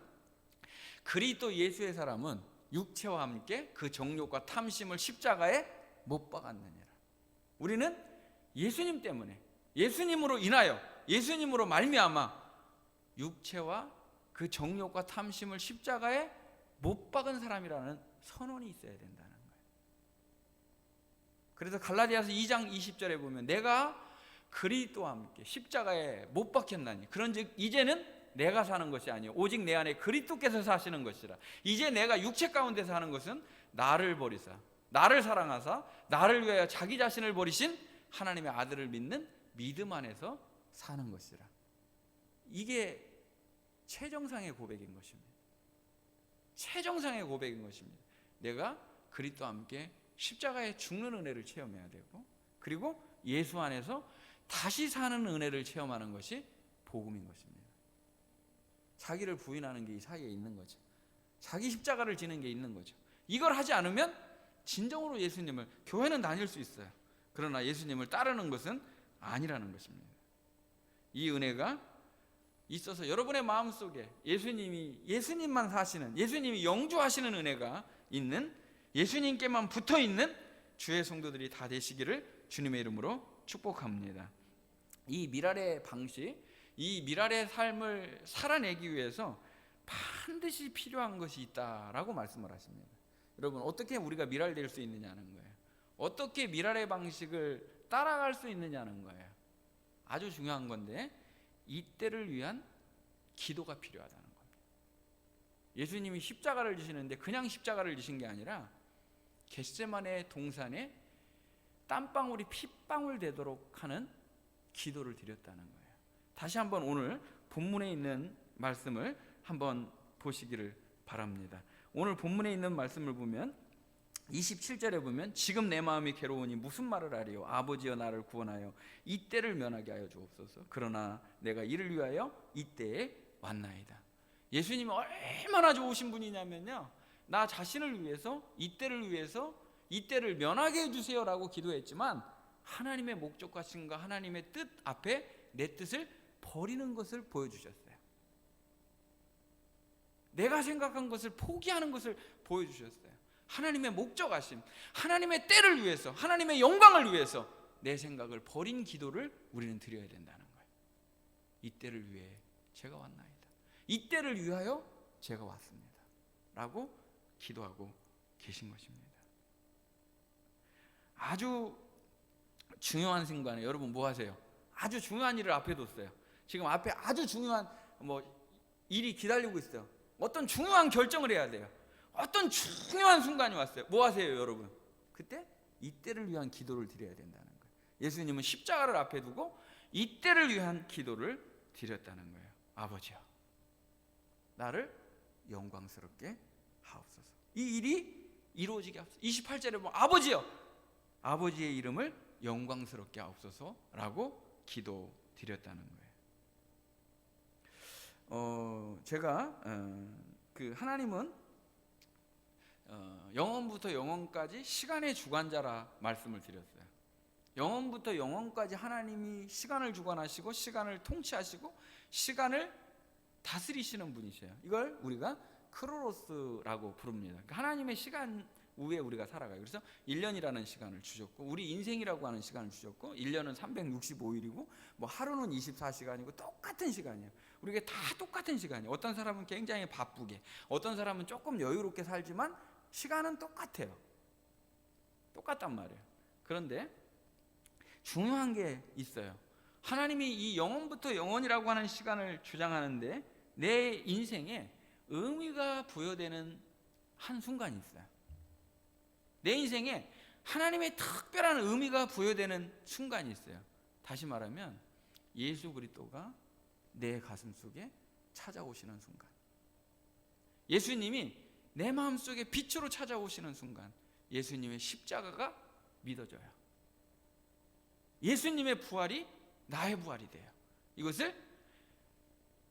그리스도 예수의 사람은 육체와 함께 그 정욕과 탐심을 십자가에 못 박았느니라. 우리는 예수님 때문에, 예수님으로 인하여, 예수님으로 말미암아 육체와 그 정욕과 탐심을 십자가에 못 박은 사람이라는 선언이 있어야 된다는 거예요. 그래서 갈라디아서 2장 20절에 보면 내가 그리스도와 함께 십자가에 못 박혔나니 그런즉 이제는 내가 사는 것이 아니요 오직 내 안에 그리스도께서 사시는 것이라. 이제 내가 육체 가운데 사는 것은 나를 버리사 나를 사랑하사 나를 위하여 자기 자신을 버리신 하나님의 아들을 믿는 믿음 안에서 사는 것이라. 이게 최정상의 고백인 것입니다. 최정상의 고백인 것입니다. 내가 그리스도와 함께 십자가에 죽는 은혜를 체험해야 되고, 그리고 예수 안에서 다시 사는 은혜를 체험하는 것이 복음인 것입니다. 자기를 부인하는 게 이 사이에 있는 거죠. 자기 십자가를 지는 게 있는 거죠. 이걸 하지 않으면 진정으로 예수님을, 교회는 다닐 수 있어요. 그러나 예수님을 따르는 것은 아니라는 것입니다. 이 은혜가 있어서 여러분의 마음속에 예수님만 사시는, 예수님이 영주하시는 은혜가 있는, 예수님께만 붙어있는 주의 성도들이 다 되시기를 주님의 이름으로 축복합니다. 이 미랄의 방식, 이 미랄의 삶을 살아내기 위해서 반드시 필요한 것이 있다라고 말씀을 하십니다. 여러분, 어떻게 우리가 미랄될 수 있느냐는 거예요. 어떻게 미랄의 방식을 따라갈 수 있느냐는 거예요. 아주 중요한 건데 이때를 위한 기도가 필요하다는 겁니다. 예수님이 십자가를 지시는데 그냥 십자가를 지신 게 아니라 겟세마네 동산에 땀방울이 핏방울 되도록 하는 기도를 드렸다는 거예요. 다시 한번 오늘 본문에 있는 말씀을 한번 보시기를 바랍니다. 오늘 본문에 있는 말씀을 보면 27절에 보면 지금 내 마음이 괴로우니 무슨 말을 하리요 아버지여 나를 구원하여 이때를 면하게 하여 주옵소서. 그러나 내가 이를 위하여 이때에 왔나이다. 예수님이 얼마나 좋으신 분이냐면요, 나 자신을 위해서 이때를 면하게 해주세요라고 기도했지만 하나님의 목적과 신과 하나님의 뜻 앞에 내 뜻을 버리는 것을 보여주셨어요. 내가 생각한 것을 포기하는 것을 보여주셨어요. 하나님의 목적하심, 하나님의 때를 위해서, 하나님의 영광을 위해서 내 생각을 버린 기도를 우리는 드려야 된다는 거예요. 이때를 위해 제가 왔나이다. 이때를 위하여 제가 왔습니다 라고 기도하고 계신 것입니다. 아주 중요한 순간에 여러분 뭐 하세요? 아주 중요한 일을 앞에 뒀어요. 지금 앞에 아주 중요한 일이 기다리고 있어요. 어떤 중요한 결정을 해야 돼요. 어떤 중요한 순간이 왔어요. 뭐 하세요 여러분? 그때 이때를 위한 기도를 드려야 된다는 거예요. 예수님은 십자가를 앞에 두고 이때를 위한 기도를 드렸다는 거예요. 아버지여 나를 영광스럽게 하옵소서. 이 일이 이루어지게 하옵소서. 28절에 보면 아버지여 아버지의 이름을 영광스럽게 하옵소서라고 기도드렸다는 거예요. 제가 하나님은 영원부터 영원까지 시간의 주관자라 말씀을 드렸어요. 영원부터 영원까지 하나님이 시간을 주관하시고 시간을 통치하시고 시간을 다스리시는 분이세요. 이걸 우리가 크로노스라고 부릅니다. 하나님의 시간 위에 우리가 살아가요. 그래서 1년이라는 시간을 주셨고 우리 인생이라고 하는 시간을 주셨고 1년은 365일이고 하루는 24시간이고 똑같은 시간이에요. 우리가 다 똑같은 시간이에요. 어떤 사람은 굉장히 바쁘게, 어떤 사람은 조금 여유롭게 살지만 시간은 똑같아요. 똑같단 말이에요. 그런데 중요한 게 있어요. 하나님이 이 영원부터 영원이라고 하는 시간을 주장하는데 내 인생에 의미가 부여되는 한 순간이 있어요. 내 인생에 하나님의 특별한 의미가 부여되는 순간이 있어요. 다시 말하면 예수 그리스도가 내 가슴 속에 찾아오시는 순간, 예수님이 내 마음속에 빛으로 찾아오시는 순간, 예수님의 십자가가 믿어져요. 예수님의 부활이 나의 부활이 돼요. 이것을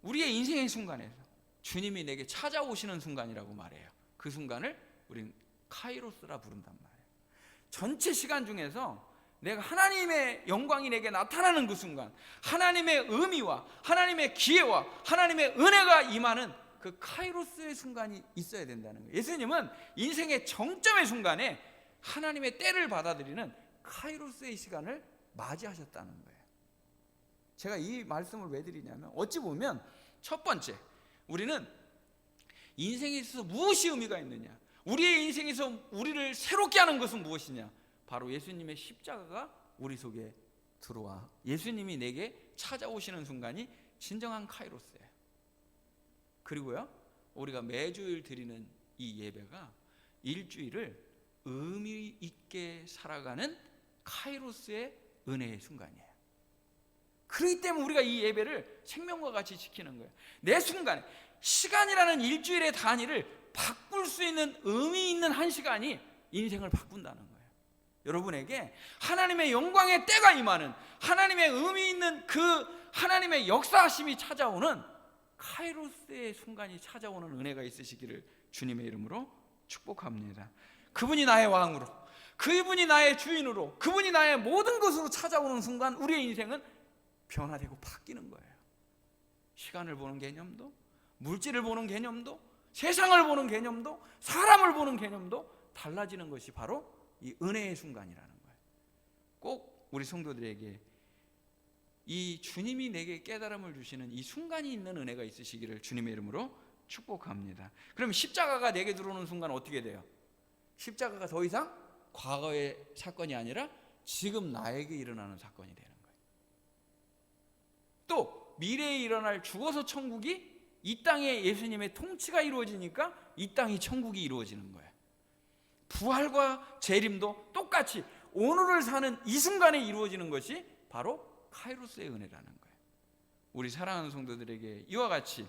우리의 인생의 순간에서 주님이 내게 찾아오시는 순간이라고 말해요. 그 순간을 우리는 카이로스라 부른단 말이에요. 전체 시간 중에서 내가 하나님의 영광이 내게 나타나는 그 순간, 하나님의 의미와 하나님의 기회와 하나님의 은혜가 임하는 그 카이로스의 순간이 있어야 된다는 거예요. 예수님은 인생의 정점의 순간에 하나님의 때를 받아들이는 카이로스의 시간을 맞이하셨다는 거예요. 제가 이 말씀을 왜 드리냐면, 어찌 보면 첫 번째, 우리는 인생에 있어서 무엇이 의미가 있느냐, 우리의 인생에서 우리를 새롭게 하는 것은 무엇이냐, 바로 예수님의 십자가가 우리 속에 들어와 예수님이 내게 찾아오시는 순간이 진정한 카이로스예요. 그리고요, 우리가 매주일 드리는 이 예배가 일주일을 의미 있게 살아가는 카이로스의 은혜의 순간이에요. 그렇기 때문에 우리가 이 예배를 생명과 같이 지키는 거예요. 내 순간에, 시간이라는 일주일의 단위를 바꿀 수 있는 의미 있는 한 시간이 인생을 바꾼다는 거예요. 여러분에게 하나님의 영광의 때가 임하는, 하나님의 의미 있는 그 하나님의 역사하심이 찾아오는 카이로스의 순간이 찾아오는 은혜가 있으시기를 주님의 이름으로 축복합니다. 그분이 나의 왕으로, 그분이 나의 주인으로, 그분이 나의 모든 것으로 찾아오는 순간 우리의 인생은 변화되고 바뀌는 거예요. 시간을 보는 개념도, 물질을 보는 개념도, 세상을 보는 개념도, 사람을 보는 개념도 달라지는 것이 바로 이 은혜의 순간이라는 거예요. 꼭 우리 성도들에게 이 주님이 내게 깨달음을 주시는 이 순간이 있는 은혜가 있으시기를 주님의 이름으로 축복합니다. 그럼 십자가가 내게 들어오는 순간 어떻게 돼요? 십자가가 더 이상 과거의 사건이 아니라 지금 나에게 일어나는 사건이 되는 거예요. 또 미래에 일어날 죽어서 천국이 이 땅에 예수님의 통치가 이루어지니까 이 땅이 천국이 이루어지는 거예요. 부활과 재림도 똑같이 오늘을 사는 이 순간에 이루어지는 것이 바로 카이로스의 은혜라는 거예요. 우리 사랑하는 성도들에게 이와 같이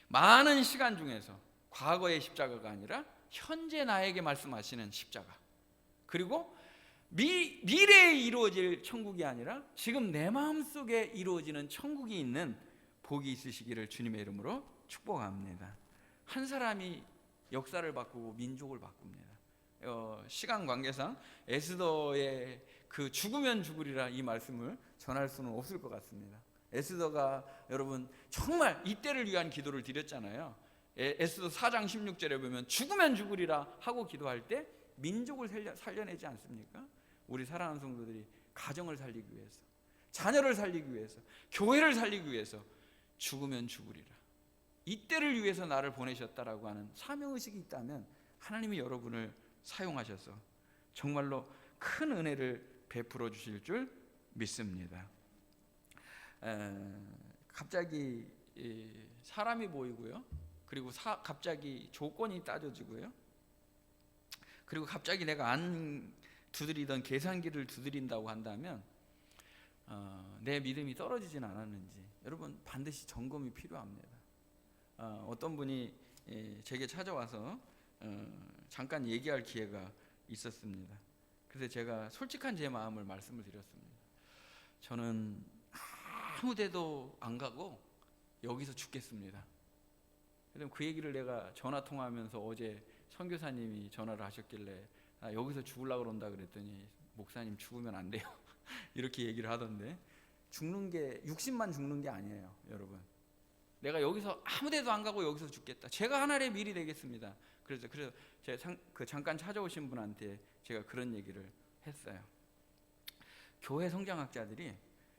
많은 시간 중에서 과거의 십자가가 아니라 현재 나에게 말씀하시는 십자가, 그리고 미래에 이루어질 천국이 아니라 지금 내 마음속에 이루어지는 천국이 있는 복이 있으시기를 주님의 이름으로 축복합니다. 한 사람이 역사를 바꾸고 민족을 바꿉니다. 시간 관계상 에스더의 그 죽으면 죽으리라 이 말씀을 전할 수는 없을 것 같습니다. 에스더가 여러분 정말 이때를 위한 기도를 드렸잖아요. 에스더 4장 16절에 보면 죽으면 죽으리라 하고 기도할 때 민족을 살려내지 않습니까? 우리 사랑하는 성도들이 가정을 살리기 위해서, 자녀를 살리기 위해서, 교회를 살리기 위해서 죽으면 죽으리라, 이때를 위해서 나를 보내셨다라고 하는 사명의식이 있다면 하나님이 여러분을 사용하셔서 정말로 큰 은혜를 베풀어 주실 줄 믿습니다. 갑자기 사람이 보이고요, 그리고 갑자기 조건이 따져지고요, 그리고 갑자기 내가 안 두드리던 계산기를 두드린다고 한다면 내 믿음이 떨어지진 않았는지 여러분 반드시 점검이 필요합니다. 어떤 분이 제게 찾아와서 잠깐 얘기할 기회가 있었습니다. 그래서 제가 솔직한 제 마음을 말씀을 드렸습니다. 저는 아무 데도 안 가고 여기서 죽겠습니다. 그래서 그 얘기를 내가 전화 통화하면서 어제 선교사님이 전화를 하셨길래 여기서 죽으려고 그런다 그랬더니 목사님 죽으면 안 돼요 이렇게 얘기를 하던데, 죽는 게 육신만 죽는 게 아니에요 여러분. 내가 여기서 아무 데도 안 가고 여기서 죽겠다, 제가 하나님의 밀이 되겠습니다. 그래서 제가 잠깐 찾아오신 분한테 제가 그런 얘기를 했어요. 교회 성장학자들이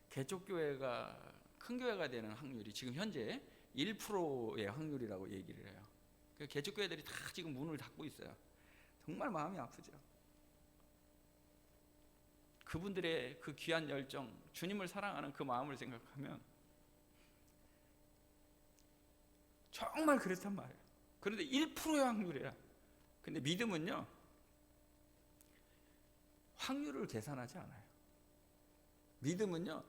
개척교회가 큰 교회가 되는 확률이 지금 현재 1%의 확률이라고 얘기를 해요. 개척교회들이 다 지금 문을 닫고 있어요. 정말 마음이 아프죠. 그분들의 그 귀한 열정, 주님을 사랑하는 그 마음을 생각하면 정말 그렇단 말이에요. 그런데 1%의 확률이야. 근데 믿음은요, 확률을 계산하지 않아요. 믿음은요,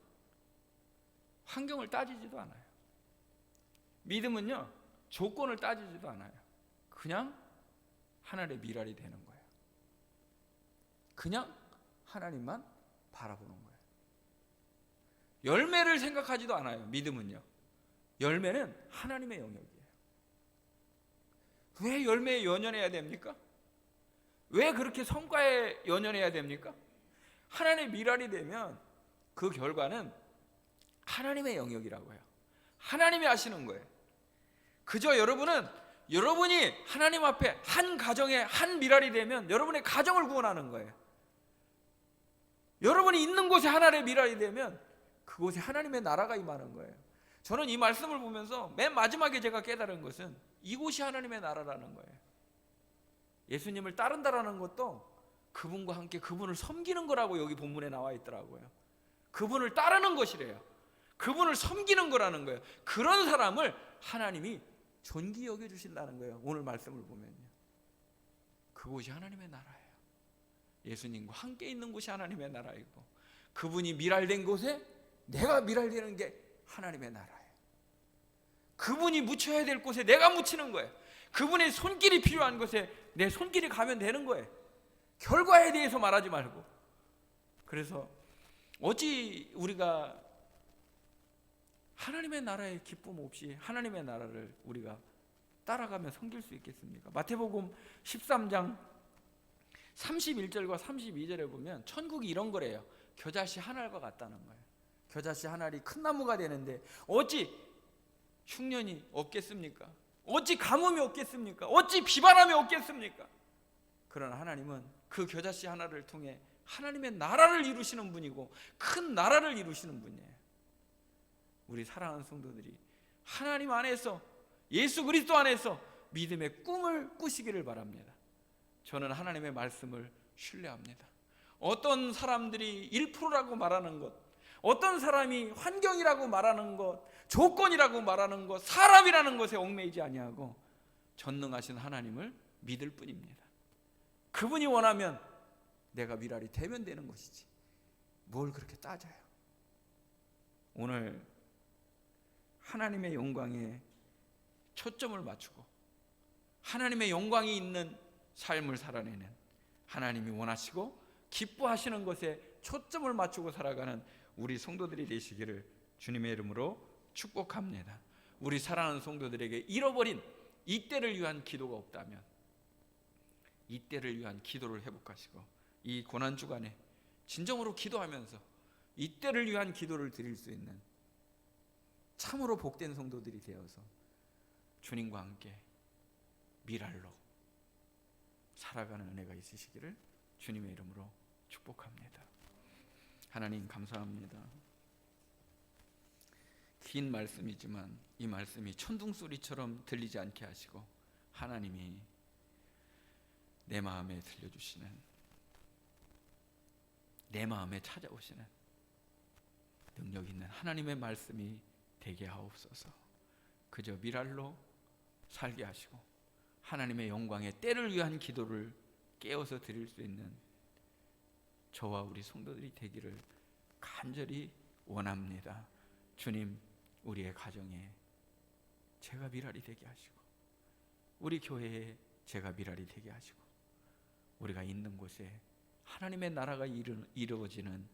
환경을 따지지도 않아요. 믿음은요, 조건을 따지지도 않아요. 그냥 하나님의 미랄이 되는 거예요. 그냥 하나님만 바라보는 거예요. 열매를 생각하지도 않아요. 믿음은요, 열매는 하나님의 영역이에요. 왜 열매에 연연해야 됩니까? 왜 그렇게 성과에 연연해야 됩니까? 하나님의 미랄이 되면 그 결과는 하나님의 영역이라고 해요. 하나님이 하시는 거예요. 그저 여러분이 하나님 앞에 한 가정에 한 미랄이 되면 여러분의 가정을 구원하는 거예요. 여러분이 있는 곳에 하나님의 미랄이 되면 그곳에 하나님의 나라가 임하는 거예요. 저는 이 말씀을 보면서 맨 마지막에 제가 깨달은 것은 이곳이 하나님의 나라라는 거예요. 예수님을 따른다라는 것도 그분과 함께 그분을 섬기는 거라고 여기 본문에 나와 있더라고요. 그분을 따르는 것이래요. 그분을 섬기는 거라는 거예요. 그런 사람을 하나님이 존귀 여겨주신다는 거예요. 오늘 말씀을 보면요, 그곳이 하나님의 나라예요. 예수님과 함께 있는 곳이 하나님의 나라이고, 그분이 미랄된 곳에 내가 미랄되는 게 하나님의 나라예요. 그분이 묻혀야 될 곳에 내가 묻히는 거예요. 그분의 손길이 필요한 곳에 내 손길이 가면 되는 거예요. 결과에 대해서 말하지 말고. 그래서 어찌 우리가 하나님의 나라의 기쁨 없이 하나님의 나라를 우리가 따라가며 섬길 수 있겠습니까? 마태복음 13장 31절과 32절에 보면 천국이 이런 거래요. 겨자씨 한 알과 같다는 거예요. 겨자씨 한 알이 큰 나무가 되는데 어찌 흉년이 없겠습니까? 어찌 가뭄이 없겠습니까? 어찌 비바람이 없겠습니까? 그러나 하나님은 그 겨자씨 하나를 통해 하나님의 나라를 이루시는 분이고 큰 나라를 이루시는 분이에요. 우리 사랑하는 성도들이 하나님 안에서, 예수 그리스도 안에서 믿음의 꿈을 꾸시기를 바랍니다. 저는 하나님의 말씀을 신뢰합니다. 어떤 사람들이 1%라고 말하는 것, 어떤 사람이 환경이라고 말하는 것, 조건이라고 말하는 것, 사람이라는 것에 얽매이지 아니하고 전능하신 하나님을 믿을 뿐입니다. 그분이 원하면 내가 미랄이 되면 되는 것이지 뭘 그렇게 따져요. 오늘 하나님의 영광에 초점을 맞추고 하나님의 영광이 있는 삶을 살아내는, 하나님이 원하시고 기뻐하시는 것에 초점을 맞추고 살아가는 우리 성도들이 되시기를 주님의 이름으로 축복합니다. 우리 사랑하는 성도들에게 잃어버린 이때를 위한 기도가 없다면 이때를 위한 기도를 회복하시고 이 고난주간에 진정으로 기도하면서 이때를 위한 기도를 드릴 수 있는 참으로 복된 성도들이 되어서 주님과 함께 미랄로 살아가는 은혜가 있으시기를 주님의 이름으로 축복합니다. 하나님 감사합니다. 긴 말씀이지만 이 말씀이 천둥소리처럼 들리지 않게 하시고 하나님이 내 마음에 들려주시는, 내 마음에 찾아오시는 능력 있는 하나님의 말씀이 되게 하옵소서. 그저 미랄로 살게 하시고 하나님의 영광의 때를 위한 기도를 깨어서 드릴 수 있는 저와 우리 성도들이 되기를 간절히 원합니다. 주님, 우리의 가정에 제가 미랄이 되게 하시고 우리 교회에 제가 미랄이 되게 하시고 우리가 있는 곳에 하나님의 나라가 이루어지는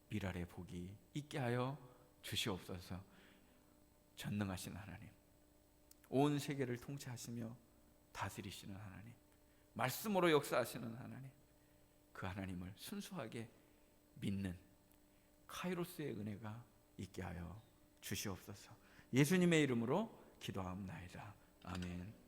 미랄의 복이 있게 하여 주시옵소서. 전능하신 하나님, 온 세계를 통치하시며 다스리시는 하나님, 말씀으로 역사하시는 하나님, 그 하나님을 순수하게 믿는 카이로스의 은혜가 있게 하여 주시옵소서. 예수님의 이름으로 기도하옵나이다. 아멘.